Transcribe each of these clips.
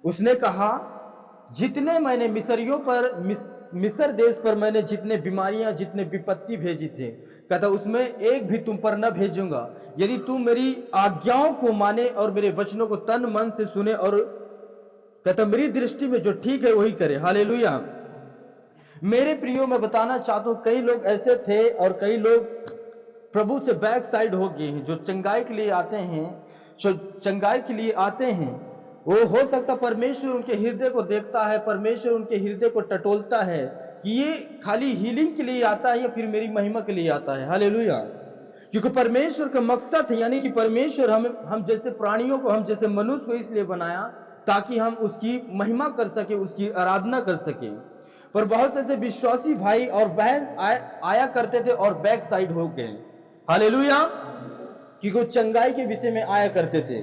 उसने कहा, जितने मैंने मिस्रियों पर मिस्र देश पर मैंने जितने बीमारियां जितने विपत्ति भेजी थे, कहता उसमें एक भी तुम पर न भेजूंगा, यदि तुम मेरी आज्ञाओं को माने और मेरे वचनों को तन मन से सुने, और कहता मेरी दृष्टि में जो ठीक है वही करे। हालेलुया। मेरे प्रियो, मैं बताना चाहता हूं, कई लोग ऐसे थे और कई लोग प्रभु से बैक साइड हो गए हैं, जो चंगाई के लिए आते हैं, जो चंगाई के लिए आते हैं। वो हो सकता परमेश्वर उनके हृदय को देखता है, परमेश्वर उनके हृदय को टटोलता है कि ये खाली हीलिंग के लिए आता है या फिर मेरी महिमा के लिए आता है। हालेलुया। क्योंकि परमेश्वर का मकसद है, यानी कि परमेश्वर हम जैसे प्राणियों को, हम जैसे मनुष्य को इसलिए बनाया ताकि हम उसकी महिमा कर सके, उसकी आराधना कर सके। पर बहुत से ऐसे विश्वासी भाई और बहन आया करते थे और बैक साइड हो गए। हालेलुया। कि वो चंगाई के विषय में आया करते थे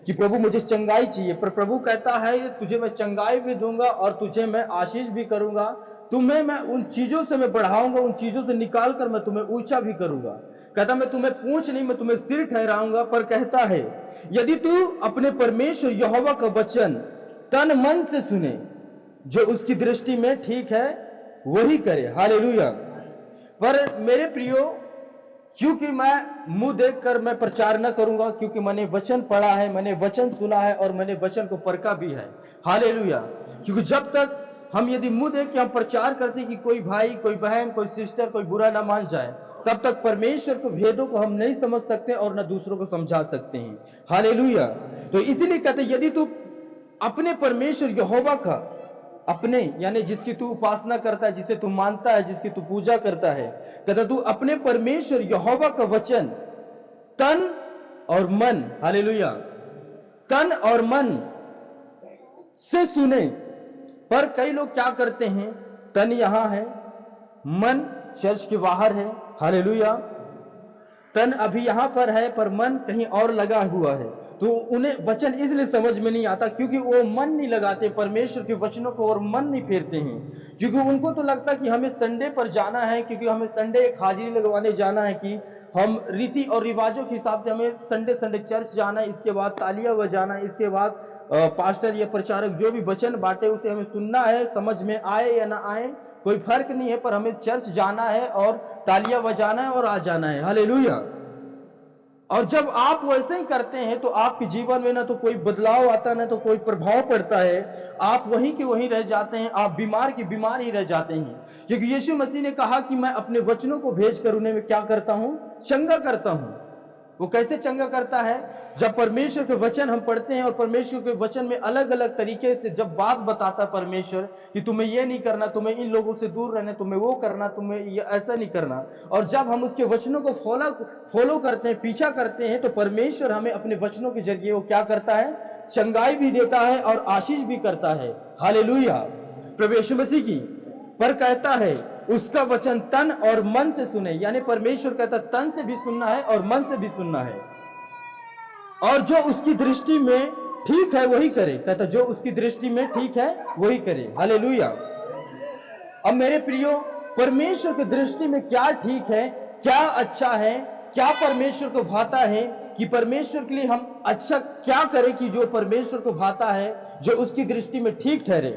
कि प्रभु मुझे चंगाई चाहिए, पर प्रभु कहता है तुझे मैं चंगाई भी दूंगा और तुझे मैं आशीष भी करूंगा, तुम्हें मैं उन चीजों से मैं बढ़ाऊंगा, उन चीजों से निकाल कर मैं तुम्हें ऊंचा भी करूंगा। कहता मैं तुम्हें पूंछ नहीं, मैं तुम्हें सिर ठहराऊंगा। पर कहता है यदि तू अपने परमेश्वर यहोवा का वचन तन मन से सुने, जो उसकी दृष्टि में ठीक है वही करे। हालेलुया। पर मेरे प्रियो, क्योंकि मैं मुंह देखकर मैं प्रचार न करूंगा, क्योंकि मैंने वचन पढ़ा है, मैंने वचन सुना है और मैंने वचन को परखा भी है। हालेलुया। क्योंकि जब तक हम यदि मुंह देख के हम प्रचार करते कि कोई भाई, कोई बहन, कोई सिस्टर, कोई बुरा ना मान जाए, तब तक परमेश्वर को भेदों को हम नहीं समझ सकते और न दूसरों को समझा सकते हैं। हालेलुया। तो इसीलिए कहते यदि तू अपने परमेश्वर यहोवा का, अपने यानी जिसकी तू उपासना करता है, जिसे तू मानता है, जिसकी तू पूजा करता है, कहता तू अपने परमेश्वर यहोवा का वचन तन और मन, हालेलुया, तन और मन से सुने। पर कई लोग क्या करते हैं, तन यहां है, मन चर्च के बाहर है। हालेलुया। तन अभी यहां पर है पर मन कहीं और लगा हुआ है, तो उन्हें वचन इसलिए समझ में नहीं आता क्योंकि वो मन नहीं लगाते परमेश्वर के वचनों को और मन नहीं फेरते हैं। क्योंकि उनको तो लगता कि हमें संडे पर जाना है, क्योंकि हमें संडे एक हाजिरी लगवाने जाना है, कि हम रीति और रिवाजों के हिसाब से हमें संडे संडे चर्च जाना है, इसके बाद तालियां बजाना है, इसके बाद पास्टर या प्रचारक जो भी वचन बांटे उसे हमें सुनना है, समझ में आए या ना आए कोई फर्क नहीं है, पर हमें चर्च जाना है और तालियां बजाना है और आ जाना है। हालेलुया। और जब आप वैसे ही करते हैं तो आपके जीवन में ना तो कोई बदलाव आता, ना तो कोई प्रभाव पड़ता है, आप वहीं के वहीं रह जाते हैं, आप बीमार के बीमार ही रह जाते हैं। क्योंकि यीशु मसीह ने कहा कि मैं अपने वचनों को भेजकर उन्हें मैं क्या करता हूं, चंगा करता हूं। वो कैसे चंगा करता है, जब परमेश्वर के वचन हम पढ़ते हैं और परमेश्वर के वचन में अलग अलग तरीके से जब बात बताता परमेश्वर कि तुम्हें ये नहीं करना, तुम्हें इन लोगों से दूर रहना, तुम्हें वो करना, तुम्हें ये ऐसा नहीं करना, और जब हम उसके वचनों को फॉलो करते हैं, पीछा करते हैं, तो परमेश्वर हमें अपने वचनों के जरिए वो क्या करता है, चंगाई भी देता है और आशीष भी करता है। हालेलुया। प्रभु यीशु मसीह की। पर कहता है उसका वचन तन और मन से सुने, यानी परमेश्वर कहता तन से भी सुनना है और मन से भी सुनना है, और जो उसकी दृष्टि में ठीक है वही करे। कहता जो उसकी दृष्टि में ठीक है वही करे। हालेलुया। अब मेरे प्रियो, परमेश्वर की दृष्टि में क्या ठीक है, क्या अच्छा है, क्या परमेश्वर को भाता है, कि परमेश्वर के लिए हम अच्छा क्या करें कि जो परमेश्वर को भाता है, जो उसकी दृष्टि में ठीक ठहरे।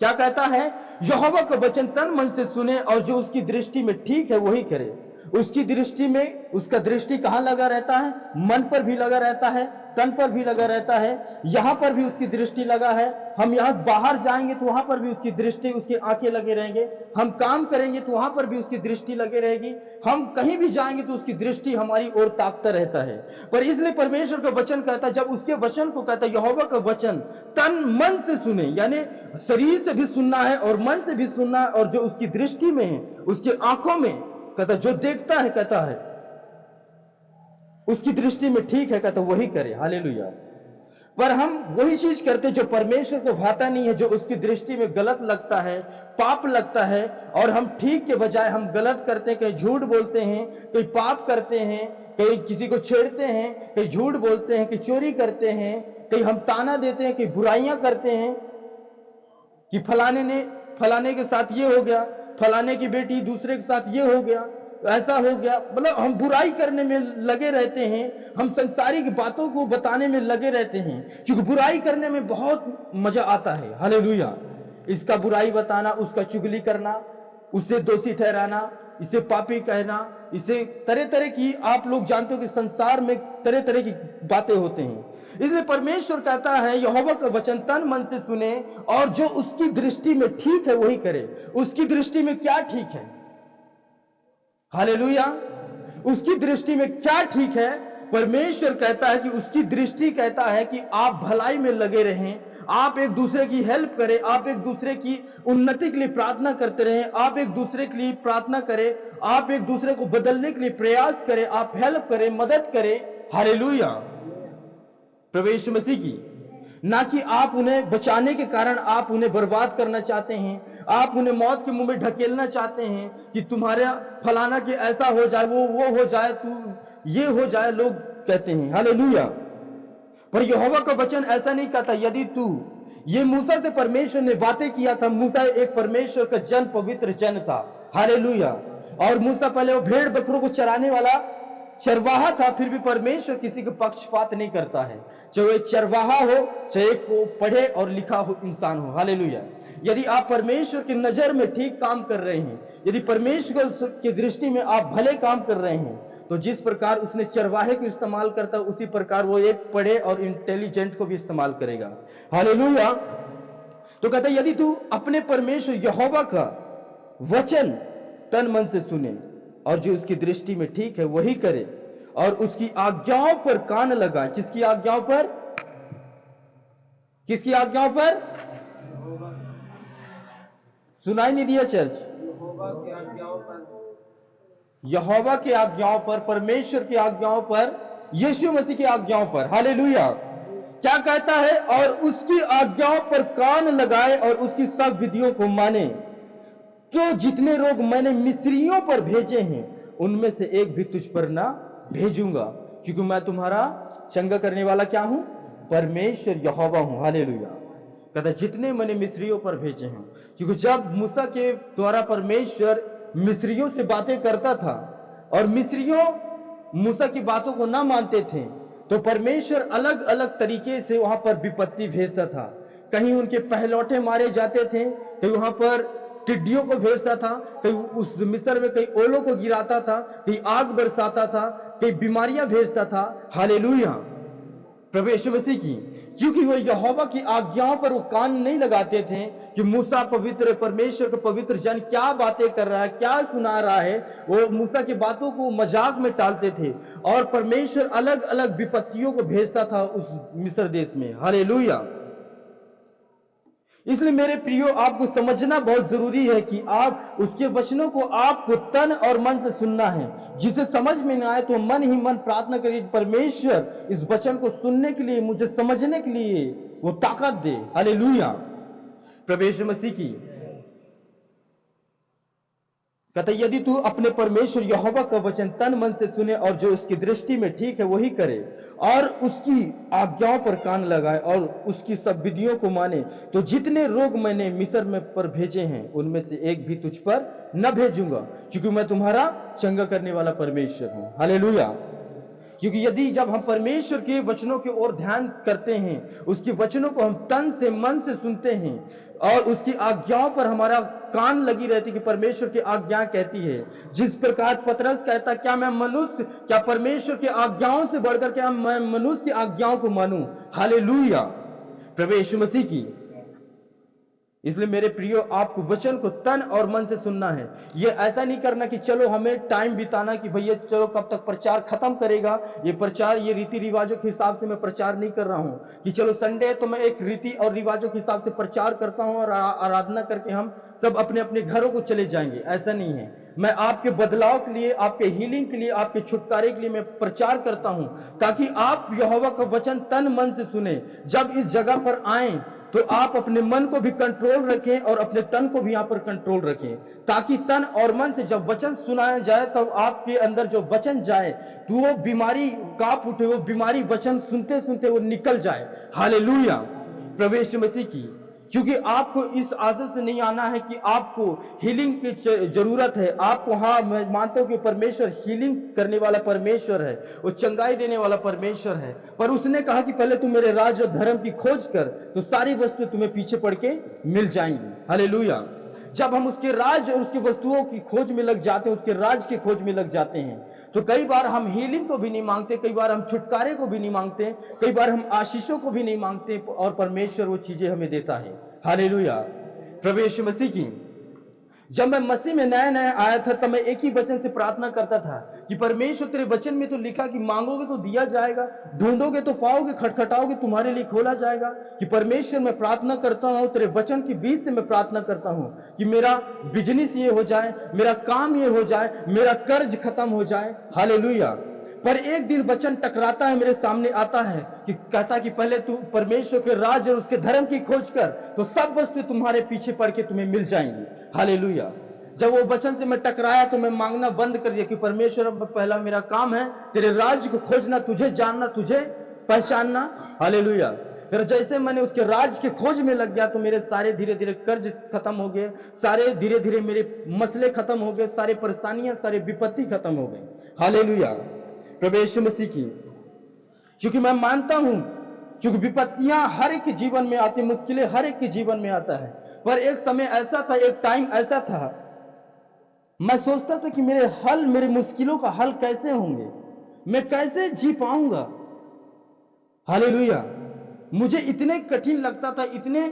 क्या कहता है, यहोवा का वचन तन मन से सुने और जो उसकी दृष्टि में ठीक है वही करे। उसकी दृष्टि में, उसका दृष्टि कहां लगा रहता है, मन पर भी लगा रहता है, तन पर भी लगा रहता है, यहां पर भी उसकी दृष्टि लगा है। हम यहां बाहर जाएंगे तो वहां पर भी उसकी दृष्टि, उसकी आंखें लगे रहेंगे, हम काम करेंगे तो वहां पर भी उसकी दृष्टि लगे रहेगी, हम कहीं भी जाएंगे तो उसकी दृष्टि हमारी ओर ताकता रहता है। पर इसलिए परमेश्वर का वचन कहता है, जब उसके वचन को कहता है यहोवा का वचन तन मन से सुने, यानी शरीर से भी सुनना है और मन से भी सुनना है, और जो उसकी दृष्टि में है, उसकी आंखों में, कहता जो देखता है, कहता है उसकी दृष्टि में ठीक है, कहता वही करे। हालेलुया। पर हम वही चीज करते जो परमेश्वर को भाता नहीं है, जो उसकी दृष्टि में गलत लगता है, पाप लगता है, और हम ठीक के बजाय हम गलत करते हैं, कहीं झूठ बोलते हैं, कहीं पाप करते हैं, कहीं किसी को छेड़ते हैं, कहीं झूठ बोलते हैं, कहीं चोरी करते हैं, कहीं हम ताना देते हैं, कहीं बुराइयां करते हैं कि फलाने के साथ ये हो गया, फलाने की बेटी दूसरे के साथ ये हो गया, ऐसा हो गया, मतलब हम बुराई करने में लगे रहते हैं, हम संसारिक बातों को बताने में लगे रहते हैं, क्योंकि बुराई करने में बहुत मजा आता है। हालेलुया। इसका बुराई बताना, उसका चुगली करना, उसे दोषी ठहराना, इसे पापी कहना, इसे तरह तरह की, आप लोग जानते हो कि संसार में तरह तरह की बातें होते हैं। इसलिए परमेश्वर कहता है यहोवा का वचन तन मन से सुने और जो उसकी दृष्टि में ठीक है वही करे। उसकी दृष्टि में क्या ठीक है? हालेलुया। उसकी दृष्टि में क्या ठीक है? परमेश्वर कहता है कि उसकी दृष्टि कहता है कि आप भलाई में लगे रहें, आप एक दूसरे की हेल्प करें, आप एक दूसरे की उन्नति के लिए प्रार्थना करते रहें, आप एक दूसरे के लिए प्रार्थना करें, आप एक दूसरे को बदलने के लिए प्रयास करें, आप हेल्प करें, मदद करें। हालेलुया। प्रवेश मसीह की, ना कि आप उन्हें बचाने के कारण आप उन्हें बर्बाद करना चाहते हैं, आप उन्हें मौत के मुंह में ढकेलना चाहते हैं कि तुम्हारा फलाना के ऐसा हो जाए, वो हो जाए, तू ये हो जाए, लोग कहते हैं। हालेलुया। पर यहोवा का वचन ऐसा नहीं कहता। यदि तू, ये मूसा से परमेश्वर ने बातें किया था, मूसा एक परमेश्वर का जन, पवित्र जन था। हालेलुया। और मूसा पहले वो भेड़ बकरों को चराने वाला चरवाहा था, फिर भी परमेश्वर किसी का पक्षपात नहीं करता है, चाहे एक चरवाहा हो, चाहे एक को पढ़े और लिखा हो इंसान हो। हालेलुया। यदि आप परमेश्वर की नजर में ठीक काम कर रहे हैं, यदि परमेश्वर की दृष्टि में आप भले काम कर रहे हैं, तो जिस प्रकार उसने चरवाहे को इस्तेमाल करता है, उसी प्रकार वो एक पढ़े और इंटेलिजेंट को भी इस्तेमाल करेगा। हालेलुया। तो कहता है यदि तू अपने परमेश्वर यहोवा का वचन तन मन से सुने और जो उसकी दृष्टि में ठीक है वही करे और उसकी आज्ञाओं पर कान लगाए। किसकी आज्ञाओं पर? किसकी आज्ञाओं पर? सुनाई नहीं दिया चर्च? यहोवा की आज्ञाओं पर, परमेश्वर की आज्ञाओं पर, यीशु मसीह की आज्ञाओं पर। हालेलुया। क्या कहता है? और उसकी आज्ञाओं पर कान लगाए और उसकी सब विधियों को माने, तो जितने रोग मैंने मिस्रियों पर भेजे हैं उनमें से एक भी तुझ पर ना भेजूंगा, क्योंकि मैं तुम्हारा चंगा करने वाला क्या हूं? परमेश्वर यहोवा हूं। हालेलुया। कहता जितने मैंने मिस्रियों पर भेजे हैं, क्योंकि जब मूसा के द्वारा परमेश्वर मिस्रियों से बातें करता था और मिस्रियों मूसा की बातों को ना मानते थे, तो परमेश्वर अलग अलग तरीके से वहां पर विपत्ति भेजता था। कहीं उनके पहलौठे मारे जाते थे, कहीं वहां पर टिड्डियों को भेजता था, कहीं उस मिस्र में कहीं ओलों को गिराता था, कहीं आग बरसाता था, कहीं बीमारियां भेजता था। हालेलुया। प्रभु यीशु मसीह की, क्योंकि वो यहोवा की आज्ञाओं पर वो कान नहीं लगाते थे कि मूसा पवित्र, परमेश्वर का पवित्र जन क्या बातें कर रहा है, क्या सुना रहा है। वो मूसा की बातों को मजाक में टालते थे और परमेश्वर अलग अलग विपत्तियों को भेजता था उस मिस्र देश में। हालेलुया। इसलिए मेरे प्रियो, आपको समझना बहुत जरूरी है कि आप उसके वचनों को आपको तन और मन से सुनना है। जिसे समझ में ना आए तो मन ही मन प्रार्थना करिए, परमेश्वर इस वचन को सुनने के लिए, मुझे समझने के लिए वो ताकत दे। हालेलुया। प्रभु यीशु मसीह की। कहता यदि तू अपने परमेश्वर यहोवा का वचन तन मन से सुने और जो उसकी दृष्टि में ठीक है वही करे और उसकी आज्ञाओं पर कान लगाए और उसकी सब विधियों को माने, तो जितने रोग मैंने मिस्र में पर भेजे हैं उनमें से एक भी तुझ पर न भेजूंगा, क्योंकि मैं तुम्हारा चंगा करने वाला परमेश्वर हूं। हालेलुया। क्योंकि यदि जब हम परमेश्वर के वचनों की ओर ध्यान करते हैं, उसके वचनों को हम तन से मन से सुनते हैं और उसकी आज्ञाओं पर हमारा कान लगी रहती कि परमेश्वर की आज्ञा कहती है। जिस प्रकार पतरस कहता क्या मैं मनुष्य, क्या परमेश्वर की आज्ञाओं से बढ़कर क्या मैं मनुष्य की आज्ञाओं को मानूं। हालेलुया। प्रभु यीशु मसीह की। इसलिए मेरे प्रियो, आपको वचन को तन और मन से सुनना है। ये ऐसा नहीं करना कि चलो हमें टाइम बिताना कि भैया चलो कब तक प्रचार खत्म करेगा। ये प्रचार, ये रीति रिवाजों के हिसाब से मैं प्रचार नहीं कर रहा हूं कि चलो संडे है तो मैं एक रीति और रिवाजों के हिसाब से प्रचार करता हूं और आराधना करके हम सब अपने अपने घरों को चले जाएंगे। ऐसा नहीं है। मैं आपके बदलाव के लिए, आपके हीलिंग के लिए, आपके छुटकारे के लिए मैं प्रचार करता हूं, ताकि आप यहोवा का वचन तन मन से सुने। जब इस जगह पर आए तो आप अपने मन को भी कंट्रोल रखें और अपने तन को भी यहां पर कंट्रोल रखें, ताकि तन और मन से जब वचन सुनाया जाए तब आपके अंदर जो वचन जाए तो वो बीमारी कांप उठे, वो बीमारी वचन सुनते सुनते वो निकल जाए। हालेलुया। प्रभु यीशु मसीह की। क्योंकि आपको इस आदत से नहीं आना है कि आपको हीलिंग की जरूरत है। आपको, हाँ, मैं मानता हूं कि परमेश्वर हीलिंग करने वाला परमेश्वर है, वो चंगाई देने वाला परमेश्वर है, पर उसने कहा कि पहले तुम मेरे राज और धर्म की खोज कर, तो सारी वस्तुएं तुम्हें पीछे पड़ के मिल जाएंगी। हालेलुया। जब हम उसके राज और उसकी वस्तुओं की खोज में लग जाते हैं, उसके राज की खोज में लग जाते हैं, तो कई बार हम हीलिंग को भी नहीं मांगते, कई बार हम छुटकारे को भी नहीं मांगते, कई बार हम आशीषों को भी नहीं मांगते, और परमेश्वर वो चीजें हमें देता है। हालेलुया। प्रभु यीशु मसीह की। जब मैं मसीह में नया नया आया था, तब मैं एक ही वचन से प्रार्थना करता था कि परमेश्वर, तेरे वचन में तो लिखा कि मांगोगे तो दिया जाएगा, ढूंढोगे तो पाओगे, खटखटाओगे तुम्हारे लिए खोला जाएगा। कि परमेश्वर, मैं प्रार्थना करता हूं, तेरे वचन के बीच से मैं प्रार्थना करता हूं कि मेरा बिजनेस ये हो जाए, मेरा काम ये हो जाए, मेरा कर्ज खत्म हो जाए। हालेलुया। पर एक दिन वचन टकराता है, मेरे सामने आता है कि कहता कि पहले तू परमेश्वर के राज और उसके धर्म की खोज कर, तो सब वस्तु तुम्हारे पीछे पड़ के तुम्हें मिल जाएंगी। हालेलुया। जब वो वचन से मैं टकराया तो मैं मांगना बंद कर दिया कि परमेश्वर, अब पहला मेरा काम है तेरे राज्य को खोजना, तुझे जानना, तुझे पहचानना। हालेलुया। फिर जैसे मैंने उसके राज के खोज में लग गया, तो मेरे सारे धीरे धीरे कर्ज खत्म हो गए, सारे धीरे धीरे मेरे मसले खत्म हो गए, सारे परेशानियां, सारे विपत्ति खत्म हो गई। हालेलुया। प्रभु यीशु मसीह की। क्योंकि मैं मानता हूं, क्योंकि विपत्तियां हर एक के जीवन में आती, मुश्किलें हर एक के जीवन में आता है, पर एक समय ऐसा था, एक टाइम ऐसा था, मैं सोचता था कि मेरे मुश्किलों का हल कैसे होंगे, मैं कैसे जी पाऊंगा। हालेलुया। मुझे इतने कठिन लगता था, इतने,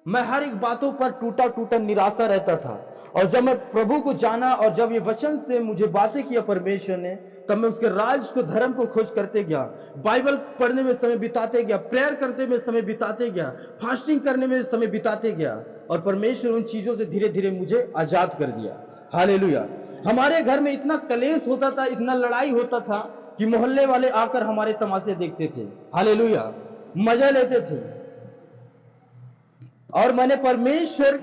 मैं हर एक बातों पर टूटा टूटा निराशा रहता था। और जब मैं प्रभु को जाना और जब ये वचन से मुझे बातें किया परमेश्वर ने, तब मैं उसके राज को, धर्म को खोज करते गया, बाइबल पढ़ने में समय बिताते गया, प्रेयर करते में समय बिताते गया, फास्टिंग करने में समय बिताते गया, और परमेश्वर उन चीजों से धीरे धीरे मुझे आजाद कर दिया। हालेलुया। हमारे घर में इतना कलेश होता था, इतना लड़ाई होता था कि मोहल्ले वाले आकर हमारे तमाशे देखते थे। हालेलुया। मजा लेते थे। और मैंने परमेश्वर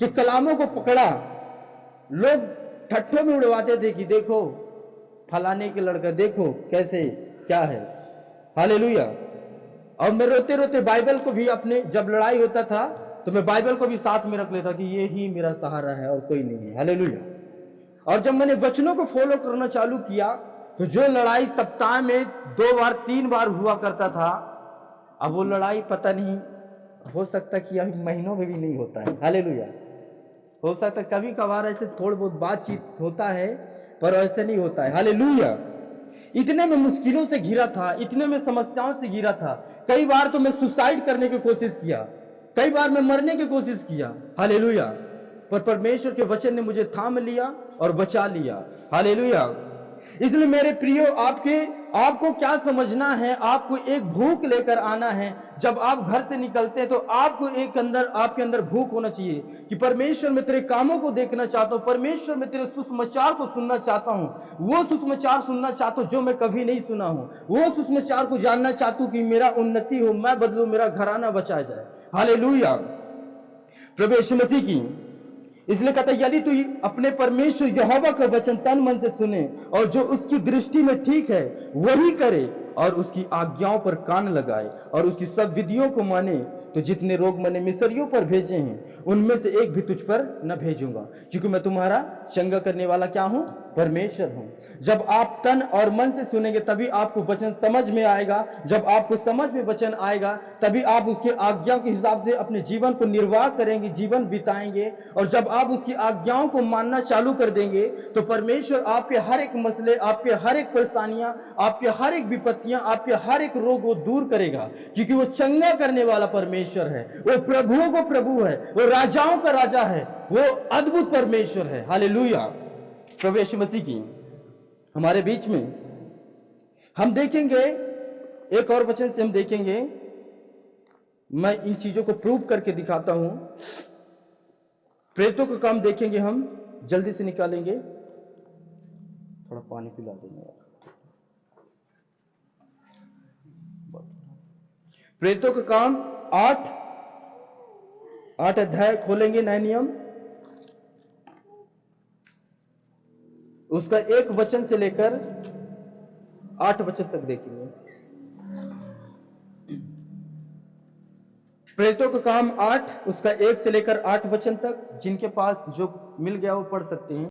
के कलामों को पकड़ा। लोग ठट्ठों में उड़वाते थे कि देखो फलाने के लड़का, देखो कैसे क्या है। हालेलुया। और मैं रोते रोते बाइबल को भी अपने, जब लड़ाई होता था तो मैं बाइबल को भी साथ में रख लेता कि ये ही मेरा सहारा है और कोई नहीं है। हालेलुया। और जब मैंने वचनों को फॉलो करना चालू किया, तो जो लड़ाई सप्ताह में 2 बार 3 बार हुआ करता था, अब वो लड़ाई पता नहीं, हो सकता कि अभी महीनों में भी नहीं होता है। हालेलुया। हो सकता कभी कभार ऐसे थोड़ा बहुत बातचीत होता है, पर ऐसे नहीं होता है। हालेलुया। इतने में मुश्किलों से घिरा था, इतने में समस्याओं से घिरा था। कई बार तो मैं सुसाइड करने की कोशिश किया, कई बार मैं मरने की कोशिश किया। हालेलुया। पर परमेश्वर के वचन ने मुझे थाम लिया और बचा लिया। हालेलुया। इसलिए मेरे प्रियो, आपको क्या समझना है, आपको एक भूख लेकर आना है। जब आप घर से निकलते हैं तो आपको आपके अंदर भूख होना चाहिए कि परमेश्वर, मैं तेरे कामों को देखना चाहता हूं, परमेश्वर मैं तेरे सुसमाचार को सुनना चाहता हूं, वो सुसमाचार सुनना चाहता हूं जो मैं कभी नहीं सुना हूं, वो सुसमाचार को जानना चाहता हूं कि मेरा उन्नति हो, मैं बदलूं, मेरा घराना बचाया जाए। हालेलुया। प्रभु यीशु मसीह की। इसलिए कहता है, यदि तू अपने परमेश्वर यहोवा का वचन तन मन से सुने और जो उसकी दृष्टि में ठीक है वही करे, और उसकी आज्ञाओं पर कान लगाए और उसकी सब विधियों को माने, तो जितने रोग मैंने मिस्रियों पर भेजे हैं उनमें से एक भी तुझ पर न भेजूंगा, क्योंकि मैं तुम्हारा चंगा करने वाला क्या हूं? परमेश्वर हूं। जब आप तन और मन से सुनेंगे तभी आपको वचन समझ में आएगा। जब आपको समझ में वचन आएगा तभी आप उसके आज्ञाओं के हिसाब से अपने जीवन को निर्वाह करेंगे, जीवन बिताएंगे। और जब आप उसकी आज्ञाओं को मानना चालू कर देंगे तो परमेश्वर आपके हर एक मसले, आपके हर एक परेशानियां, आपके हर एक विपत्तियां, आपके हर एक रोग वो दूर करेगा, क्योंकि वो चंगा करने वाला परमेश्वर है, वो प्रभुओं को प्रभु है, वो राजाओं का राजा है, वो अद्भुत परमेश्वर है। हालेलुया। प्रभु यीशु मसीह की। हमारे बीच में हम देखेंगे, एक और वचन से हम देखेंगे, मैं इन चीजों को प्रूव करके दिखाता हूं। प्रेतों का काम देखेंगे, हम जल्दी से निकालेंगे। थोड़ा पानी पिला देंगे। प्रेतों का काम 8 अध्याय खोलेंगे, नए नियम, उसका 1 वचन से लेकर 8 वचन तक देखेंगे। प्रेरितों का काम 8 उसका 1 से लेकर 8 वचन तक, जिनके पास जो मिल गया वो पढ़ सकते हैं।